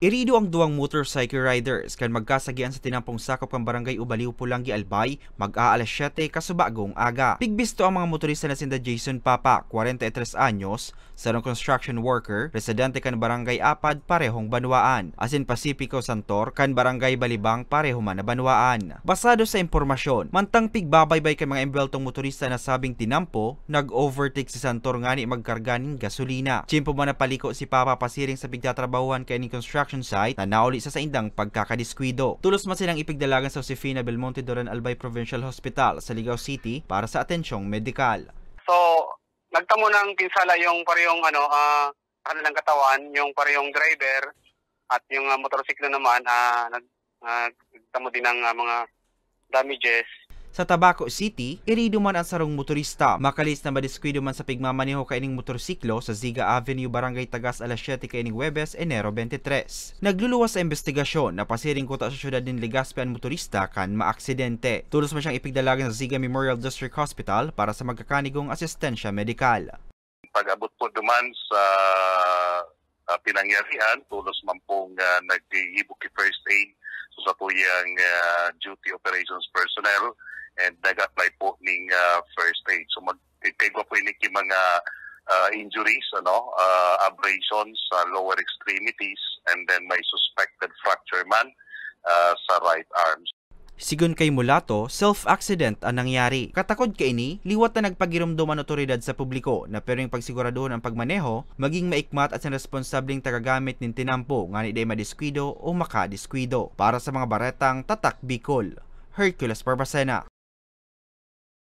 Irido ang duwang motorcycle riders kan magkasagian sa tinampong sakop ng barangay Ubaliw Pulangi Albay mag-aalas 7 kasubagong aga. Pigbisto ang mga motorista na sinda Jason Papa, 43 anyos, sarong construction worker, residente kan barangay Apad, parehong Banwaan, asin Pacifico Santor kan barangay Balibang, pareho man na Banwaan. Basado sa impormasyon, mantang pigbabaybay kan mga embeltong motorista na sabing tinampo, nag-overtake si Santor ngani magkarga ning gasolina. Tsimpo man napaliko si Papa pasiring sa pigtatrabahuhan kay ning construction site na nauli sa indang pagkakadiskwido. Tulos man silang ipigdalagan sa Josefina Belmonte Doran Albay Provincial Hospital sa Ligao City para sa atensyong medikal. So, nagtamo ng pinsala yung parehong kanilang katawan, yung parehong driver at yung motorsiklo naman nagtamo din ng mga damages. Sa Tabaco City, irido man ang sarong motorista. Makalis na madiskwido man sa pigmamaneho kaining motorsiklo sa Ziga Avenue, Barangay Tagas, alas 7 kaining Huwebes, Enero 23. Nagluluwas sa investigasyon na pasiring kuta sa syudad din Legazpi ang motorista kan maaksidente. Tulos man siyang ipigdalagan sa Ziga Memorial District Hospital para sa magkakanigong asistensya medikal. Pag-abot po duman sa pinangyarihan, tulos man pong nag-ibok first aid sa tuyang duty operations personnel and nag-apply po ng first aid. So mag-take po ini mga injuries, abrasions sa lower extremities, and then may suspected fracture man sa right arm. Sigun kay Mulato, self-accident ang nangyari. Katakod kay ini, liwat na nagpagirumduman otoridad sa publiko na pero yung pagsiguraduhon ang pagmaneho, maging maikmat at responsabling tagagamit ng tinampo nga ni day madiskwido o makadiskwido. Para sa mga baretang Tatak Bicol, Hercules Barbacena.